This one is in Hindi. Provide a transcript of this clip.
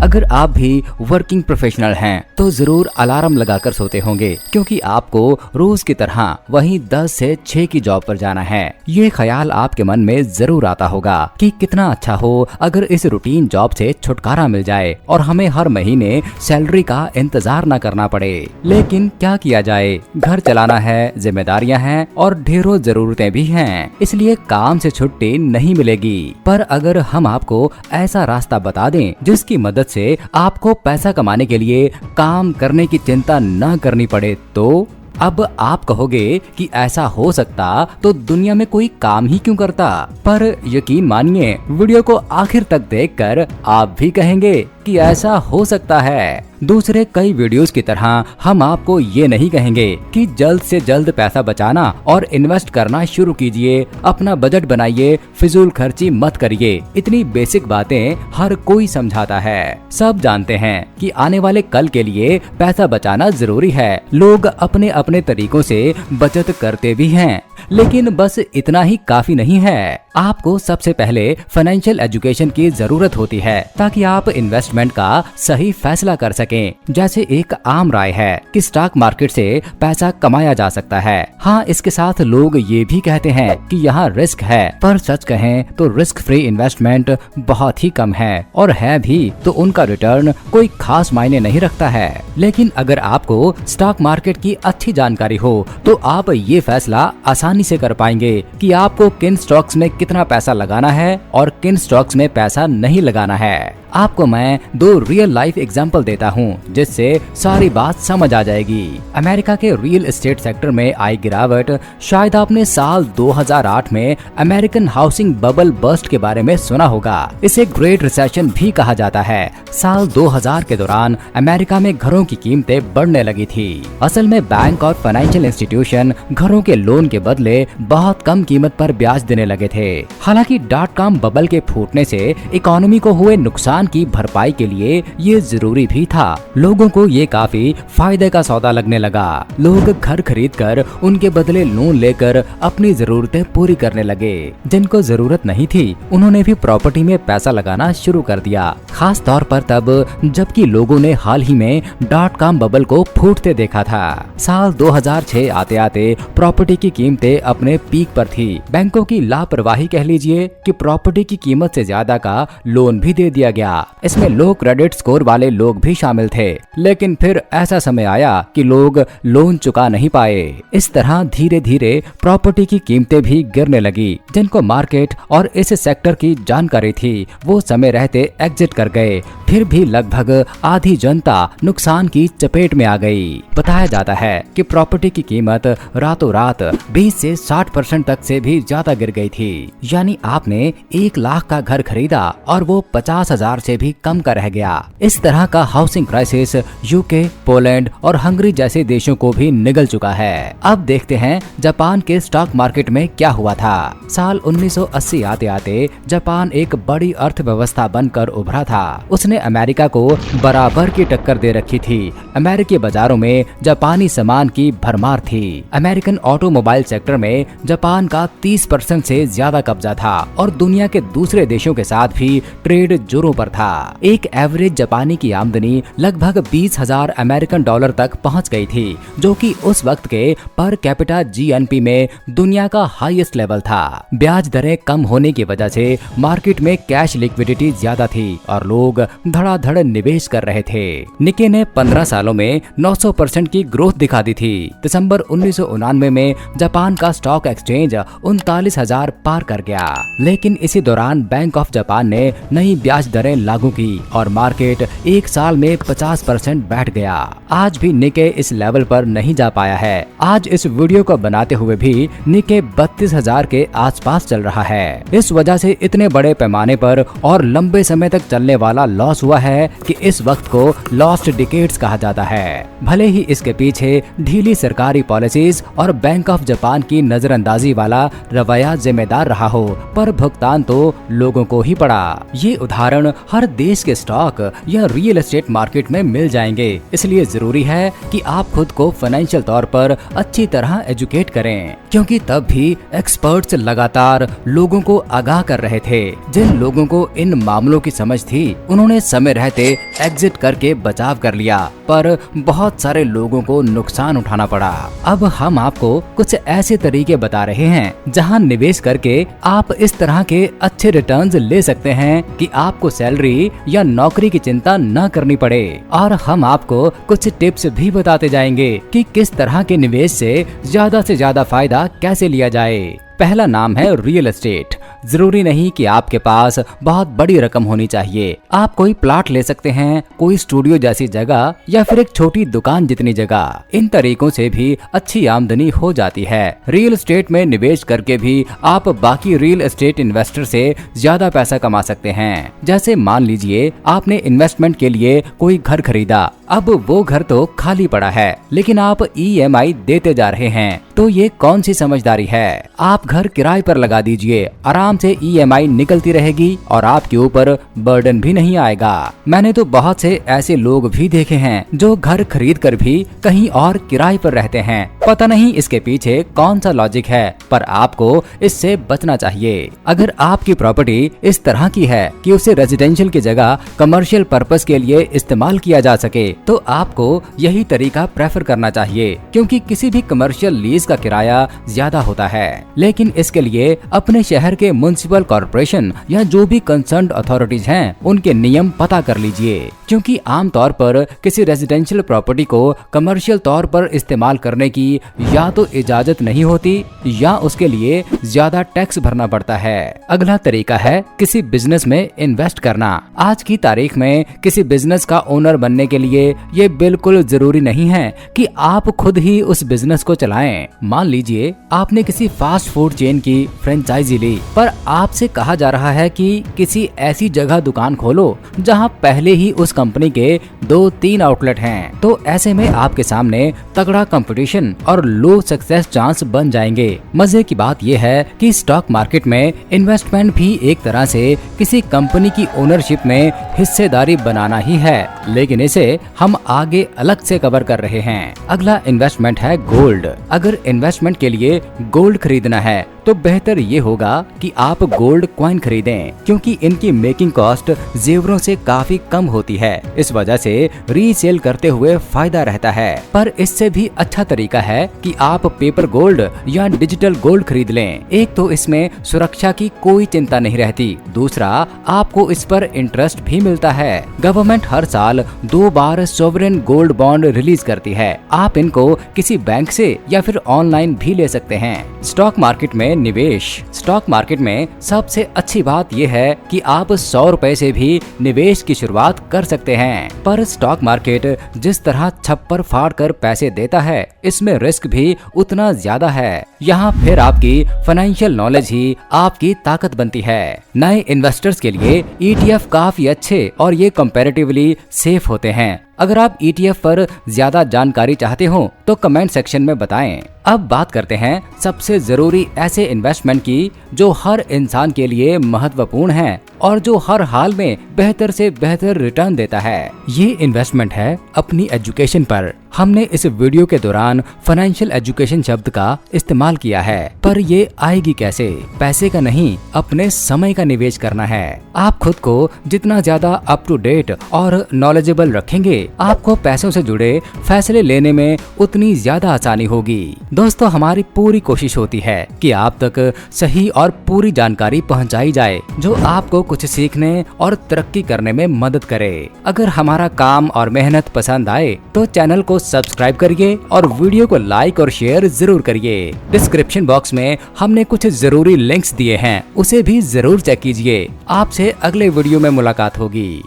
अगर आप भी वर्किंग प्रोफेशनल हैं तो जरूर अलार्म लगाकर सोते होंगे, क्योंकि आपको रोज की तरह वहीं 10 से 6 की जॉब पर जाना है। ये ख्याल आपके मन में जरूर आता होगा कि कितना अच्छा हो अगर इस रूटीन जॉब से छुटकारा मिल जाए और हमें हर महीने सैलरी का इंतजार न करना पड़े। लेकिन क्या किया जाए, घर चलाना है, जिम्मेदारियां हैं और ढेरों जरूरतें भी हैं, इसलिए काम से छुट्टी नहीं मिलेगी। पर अगर हम आपको ऐसा रास्ता बता दें जिसकी मदद से आपको पैसा कमाने के लिए काम करने की चिंता न करनी पड़े, तो अब आप कहोगे कि ऐसा हो सकता तो दुनिया में कोई काम ही क्यों करता। पर यकीन मानिए, वीडियो को आखिर तक देखकर आप भी कहेंगे कि ऐसा हो सकता है। दूसरे कई वीडियोस की तरह हम आपको ये नहीं कहेंगे कि जल्द से जल्द पैसा बचाना और इन्वेस्ट करना शुरू कीजिए, अपना बजट बनाइए, फिजूल खर्ची मत करिए। इतनी बेसिक बातें हर कोई समझाता है। सब जानते हैं कि आने वाले कल के लिए पैसा बचाना जरूरी है। लोग अपने अपने तरीकों से बचत करते भी हैं, लेकिन बस इतना ही काफी नहीं है। आपको सबसे पहले फाइनेंशियल एजुकेशन की जरूरत होती है ताकि आप इन्वेस्टमेंट का सही फैसला कर सकें। जैसे एक आम राय है कि स्टॉक मार्केट से पैसा कमाया जा सकता है। हाँ, इसके साथ लोग ये भी कहते हैं कि यहाँ रिस्क है, पर सच कहें तो रिस्क फ्री इन्वेस्टमेंट बहुत ही कम है, और है भी तो उनका रिटर्न कोई खास मायने नहीं रखता है। लेकिन अगर आपको स्टॉक मार्केट की अच्छी जानकारी हो तो आप ये फैसला आसानी से कर पाएंगे कि आपको किन स्टॉक्स में कितना पैसा लगाना है और किन स्टॉक्स में पैसा नहीं लगाना है। आपको मैं 2 रियल लाइफ एग्जाम्पल देता हूँ जिससे सारी बात समझ आ जाएगी। अमेरिका के रियल एस्टेट सेक्टर में आई गिरावट। शायद आपने साल 2008 में अमेरिकन हाउसिंग बबल बर्स्ट के बारे में सुना होगा। इसे ग्रेट रिसेशन भी कहा जाता है। साल 2000 के दौरान अमेरिका में घरों की कीमतें बढ़ने लगी थी। असल में बैंक और फाइनेंशियल इंस्टीट्यूशन घरों के लोन के बदले बहुत कम कीमत पर ब्याज देने लगे थे। हालांकि .com बबल के फूटने से इकोनॉमी को हुए नुकसान की भरपाई के लिए ये जरूरी भी था। लोगों को ये काफी फायदे का सौदा लगने लगा। लोग घर खरीदकर उनके बदले लोन लेकर अपनी जरूरतें पूरी करने लगे। जिनको जरूरत नहीं थी उन्होंने भी प्रॉपर्टी में पैसा लगाना शुरू कर दिया, खास तौर पर तब जबकि लोगों ने हाल ही में .com बबल को फूटते देखा था। साल 2006 आते आते प्रॉपर्टी की कीमतें अपने पीक पर थी। बैंकों की लापरवाही कह लीजिए कि प्रॉपर्टी की कीमत से ज्यादा का लोन भी दे दिया गया। इसमें लो क्रेडिट स्कोर वाले लोग भी शामिल थे। लेकिन फिर ऐसा समय आया कि लोग लोन चुका नहीं पाए। इस तरह धीरे धीरे प्रॉपर्टी की कीमतें भी गिरने लगी। जिनको मार्केट और इस सेक्टर की जानकारी थी वो समय रहते एग्जिट कर गए। फिर भी लगभग आधी जनता नुकसान की चपेट में आ गई। बताया जाता है कि प्रॉपर्टी की कीमत रातों रात 20 से 60% तक से भी ज्यादा गिर गई थी। यानी आपने 1 लाख का घर खरीदा और वो 50,000 से भी कम का रह गया। इस तरह का हाउसिंग क्राइसिस यूके, पोलैंड और हंगरी जैसे देशों को भी निगल चुका है। अब देखते हैं जापान के स्टॉक मार्केट में क्या हुआ था। साल 1980 आते आते जापान एक बड़ी अर्थव्यवस्था बनकर उभरा था। उसने अमेरिका को बराबर की टक्कर दे रखी थी। अमेरिकी बाजारों में जापानी सामान की भरमार थी। अमेरिकन ऑटोमोबाइल सेक्टर में जापान का 30% से ज्यादा कब्जा था और दुनिया के दूसरे देशों के साथ भी ट्रेड जोरों पर था। एक एवरेज जापानी की आमदनी लगभग 20,000 अमेरिकन डॉलर तक पहुंच गई थी, जो कि उस वक्त के पर कैपिटा जीएनपी में दुनिया का हाईएस्ट लेवल था। ब्याज दरें कम होने की वजह से मार्केट में कैश लिक्विडिटी ज्यादा थी और लोग धड़ाधड़ निवेश कर रहे थे। निके ने 15 सालों में 900% की ग्रोथ दिखा दी थी। दिसंबर 1999 में जापान का स्टॉक एक्सचेंज 39,000 पार कर गया। लेकिन इसी दौरान बैंक ऑफ जापान ने नई ब्याज दरें लागू की और मार्केट एक साल में 50% बैठ गया। आज भी निके इस लेवल पर नहीं जा पाया है। आज इस वीडियो को बनाते हुए भी निके 32,000 के आसपास चल रहा है। इस वजह से इतने बड़े पैमाने पर और लंबे समय तक चलने वाला लॉस हुआ है कि इस वक्त को लॉस्ट डिकेड्स कहा जाता है। भले ही इसके पीछे ढीली सरकारी पॉलिसीज और बैंक ऑफ जापान की नजरअंदाजी वाला रवैया जिम्मेदार रहा रहा हो, पर भुगतान तो लोगों को ही पड़ा। ये उदाहरण हर देश के स्टॉक या रियल एस्टेट मार्केट में मिल जाएंगे। इसलिए जरूरी है कि आप खुद को फाइनेंशियल तौर पर अच्छी तरह एजुकेट करें, क्योंकि तब भी एक्सपर्ट्स लगातार लोगों को आगाह कर रहे थे। जिन लोगों को इन मामलों की समझ थी, उन्होंने समय रहते एग्जिट करके बचाव कर लिया, पर बहुत सारे लोगों को नुकसान उठाना पड़ा। अब हम आपको कुछ ऐसे तरीके बता रहे हैं जहां निवेश करके आप इस तरह के अच्छे रिटर्न्स ले सकते हैं कि आपको सैलरी या नौकरी की चिंता न करनी पड़े। और हम आपको कुछ टिप्स भी बताते जाएंगे कि किस तरह के निवेश से ज्यादा फायदा कैसे लिया जाए। पहला नाम है रियल एस्टेट। जरूरी नहीं कि आपके पास बहुत बड़ी रकम होनी चाहिए। आप कोई प्लॉट ले सकते हैं, कोई स्टूडियो जैसी जगह या फिर एक छोटी दुकान जितनी जगह। इन तरीकों से भी अच्छी आमदनी हो जाती है। रियल एस्टेट में निवेश करके भी आप बाकी रियल एस्टेट इन्वेस्टर से ज्यादा पैसा कमा सकते हैं। जैसे मान लीजिए आपने इन्वेस्टमेंट के लिए कोई घर खरीदा, अब वो घर तो खाली पड़ा है, लेकिन आप EMI देते जा रहे हैं, तो ये कौन सी समझदारी है? आप घर किराए पर लगा दीजिए, आराम से EMI निकलती रहेगी और आपके ऊपर बर्डन भी नहीं आएगा। मैंने तो बहुत से ऐसे लोग भी देखे हैं जो घर खरीद कर भी कहीं और किराए पर रहते हैं। पता नहीं इसके पीछे कौन सा लॉजिक है, पर आपको इससे बचना चाहिए। अगर आपकी प्रॉपर्टी इस तरह की है कि उसे रेजिडेंशियल की जगह कमर्शियल पर्पस के लिए इस्तेमाल किया जा सके, तो आपको यही तरीका प्रेफर करना चाहिए, क्योंकि किसी भी कमर्शियल लीज का किराया ज्यादा होता है। लेकिन इसके लिए अपने शहर के म्युनिसिपल कॉर्पोरेशन या जो भी कंसर्न अथॉरिटीज हैं, उनके नियम पता कर लीजिए, क्योंकि आमतौर पर किसी रेजिडेंशियल प्रॉपर्टी को कमर्शियल तौर पर इस्तेमाल करने की या तो इजाजत नहीं होती या उसके लिए ज्यादा टैक्स भरना पड़ता है। अगला तरीका है किसी बिजनेस में इन्वेस्ट करना। आज की तारीख में किसी बिजनेस का ओनर बनने के लिए ये बिल्कुल जरूरी नहीं है कि आप खुद ही उस बिजनेस को चलाएं। मान लीजिए आपने किसी फास्ट फूड चेन की फ्रेंचाइजी ली, पर आपसे कहा जा रहा है कि किसी ऐसी जगह दुकान खोलो जहां पहले ही उस कंपनी के 2-3 आउटलेट हैं। तो ऐसे में आपके सामने तगड़ा कंपटीशन और लो सक्सेस चांस बन जाएंगे। मजे की बात यह है कि स्टॉक मार्केट में इन्वेस्टमेंट भी एक तरह से किसी कंपनी की ओनरशिप में हिस्सेदारी बनाना ही है, लेकिन इसे हम आगे अलग से कवर कर रहे हैं। अगला इन्वेस्टमेंट है गोल्ड। अगर इन्वेस्टमेंट के लिए गोल्ड खरीदना है तो बेहतर ये होगा कि आप गोल्ड कॉइन खरीदें, क्योंकि इनकी मेकिंग कॉस्ट जेवरों से काफी कम होती है। इस वजह से रीसेल करते हुए फायदा रहता है। पर इससे भी अच्छा तरीका है कि आप पेपर गोल्ड या डिजिटल गोल्ड खरीद लें। एक तो इसमें सुरक्षा की कोई चिंता नहीं रहती, दूसरा आपको इस पर इंटरेस्ट भी मिलता है। गवर्नमेंट हर साल 2 बार सॉवरेन गोल्ड बॉन्ड रिलीज करती है। आप इनको किसी बैंक से या फिर ऑनलाइन भी ले सकते हैं। स्टॉक मार्केट में निवेश। स्टॉक मार्केट में सबसे अच्छी बात यह है कि आप 100 रुपए से भी निवेश की शुरुआत कर सकते हैं। पर स्टॉक मार्केट जिस तरह छप्पर फाड़ कर पैसे देता है, इसमें रिस्क भी उतना ज्यादा है। यहाँ फिर आपकी फाइनेंशियल नॉलेज ही आपकी ताकत बनती है। नए इन्वेस्टर्स के लिए ETF काफी अच्छे और ये कंपैरेटिवली सेफ होते हैं। अगर आप ETF पर ज्यादा जानकारी चाहते हो तो कमेंट सेक्शन में बताएं। अब बात करते हैं सबसे जरूरी ऐसे इन्वेस्टमेंट की जो हर इंसान के लिए महत्वपूर्ण है और जो हर हाल में बेहतर से बेहतर रिटर्न देता है। ये इन्वेस्टमेंट है अपनी एजुकेशन पर। हमने इस वीडियो के दौरान फाइनेंशियल एजुकेशन शब्द का इस्तेमाल किया है, पर ये आएगी कैसे? पैसे का नहीं, अपने समय का निवेश करना है। आप खुद को जितना ज्यादा अप टू डेट और नॉलेजेबल रखेंगे, आपको पैसों से जुड़े फैसले लेने में उतनी ज्यादा आसानी होगी। दोस्तों, हमारी पूरी कोशिश होती है कि आप तक सही और पूरी जानकारी पहुंचाई जाए जो आपको कुछ सीखने और तरक्की करने में मदद करे। अगर हमारा काम और मेहनत पसंद आए तो चैनल को सब्सक्राइब करिए और वीडियो को लाइक और शेयर जरूर करिए। डिस्क्रिप्शन बॉक्स में हमने कुछ जरूरी लिंक्स दिए हैं, उसे भी जरूर चेक कीजिए। आपसे अगले वीडियो में मुलाकात होगी।